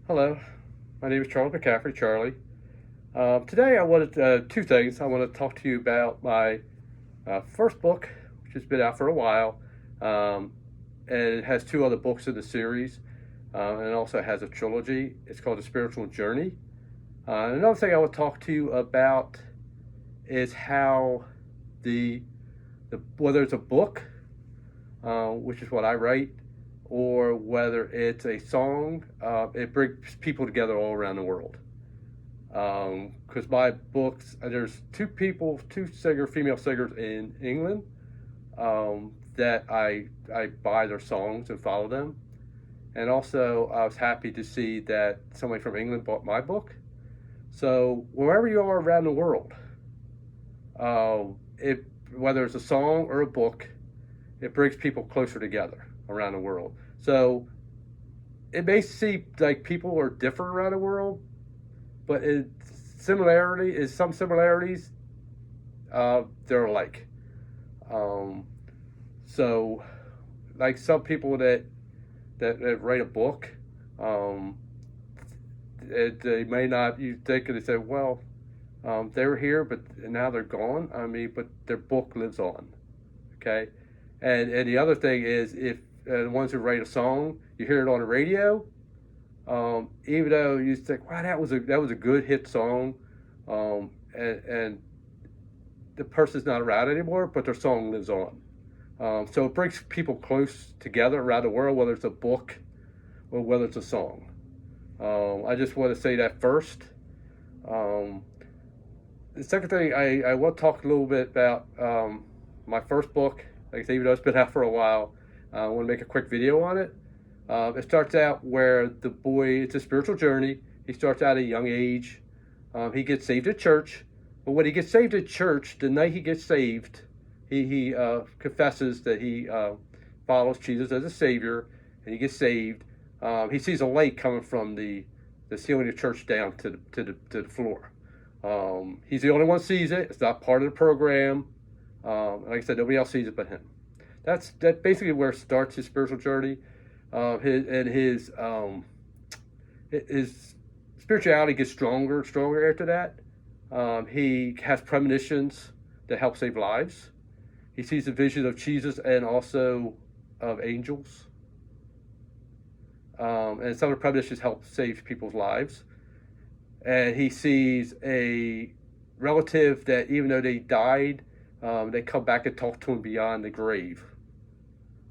Hello, my name is Charles McCaffery, Charlie. Today I wanted two things. I want to talk to you about my first book, which has been out for a while, um, and it has two other books in the series, and it also has a trilogy. It's called The Spiritual Journey. And another thing I want to talk to you about is how the, whether it's a book, which is what I write, or whether it's a song, it brings people together all around the world. Because my books, there's two female singers in England, that I buy their songs and follow them. And also, I was happy to see that somebody from England bought my book. So wherever you are around the world, uh, it whether it's a song or a book, it brings people closer together around the world. So it may seem like people are different around the world, but some similarities, they're alike. Um, so, like some people that write a book, um, they may not. You think they say, well, they were here, but now they're gone. I mean, but their book lives on. Okay, and the other thing is if the ones who write a song, you hear it on the radio, even though you think, wow, that was a good hit song, and the person's not around anymore, but their song lives on. So it brings people close together around the world, whether it's a book or whether it's a song. I just want to say that first. Um, the second thing, I want to talk a little bit about my first book. Like I said, even though it's been out for a while, I want to make a quick video on it. It starts out where the boy, it's a spiritual journey. He starts out at a young age. He gets saved at church. But when he gets saved at church, the night he gets saved, he confesses that he follows Jesus as a Savior, and he gets saved. He sees a light coming from the ceiling of the church down to the floor. He's the only one who sees it. It's not part of the program. Like I said, nobody else sees it but him. That's basically where it starts his spiritual journey. His spirituality gets stronger and stronger after that. He has premonitions that help save lives. He sees a vision of Jesus and also of angels. And some of the premonitions help save people's lives. And he sees a relative that even though they died, they come back and talk to him beyond the grave.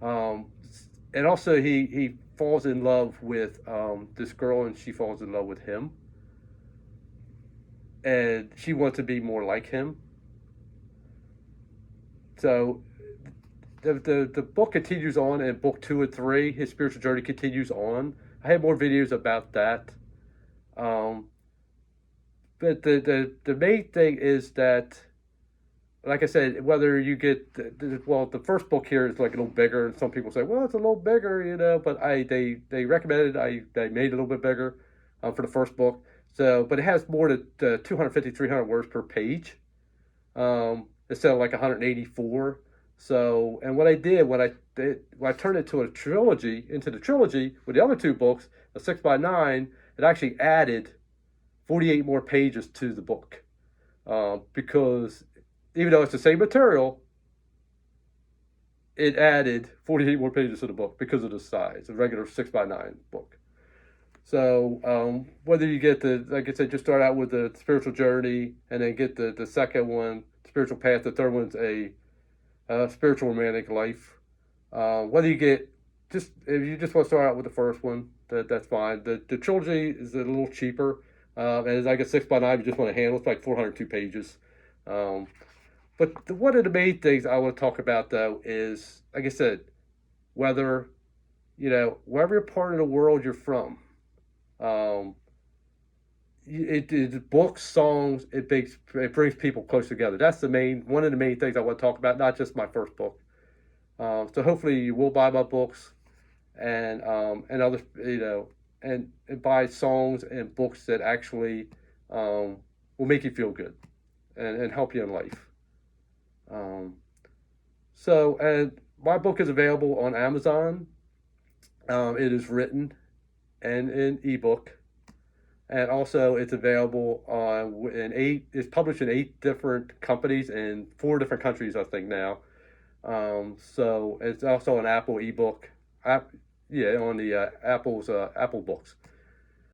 And also he falls in love with this girl, and she falls in love with him. And she wants to be more like him. So the book continues on in book 2 and 3. His spiritual journey continues on. I have more videos about that. But the main thing is that, like I said, whether you get the first book here is like a little bigger, and some people say, well, it's a little bigger, but they recommended I made it a little bit bigger for the first book. So, but it has more than 250, 300 words per page, instead of like 184. So, and what I did when I turned it to into the trilogy with the other two books, a 6x9, it actually added 48 more pages to the book, because even though it's the same material, it added 48 more pages to the book because of the size, a regular 6x9 book. So whether you get like I said, just start out with the spiritual journey and then get the second one, spiritual path. The third one's a spiritual romantic life. Whether you get if you just want to start out with the first one, that's fine. The trilogy is a little cheaper. And as I get 6x9, you just want to handle. It's like 402 pages. But one of the main things I want to talk about, though, is, like I said, whether, wherever part of the world you're from, books, songs, it brings people close together. That's one of the main things I want to talk about, not just my first book. So hopefully you will buy my books and other, and buy songs and books that actually will make you feel good and help you in life. And my book is available on Amazon. It is written and in ebook. and also it's available it's published in 8 different companies in 4 different countries, I think now. So it's also an Apple ebook app, yeah, on the Apple's Apple Books.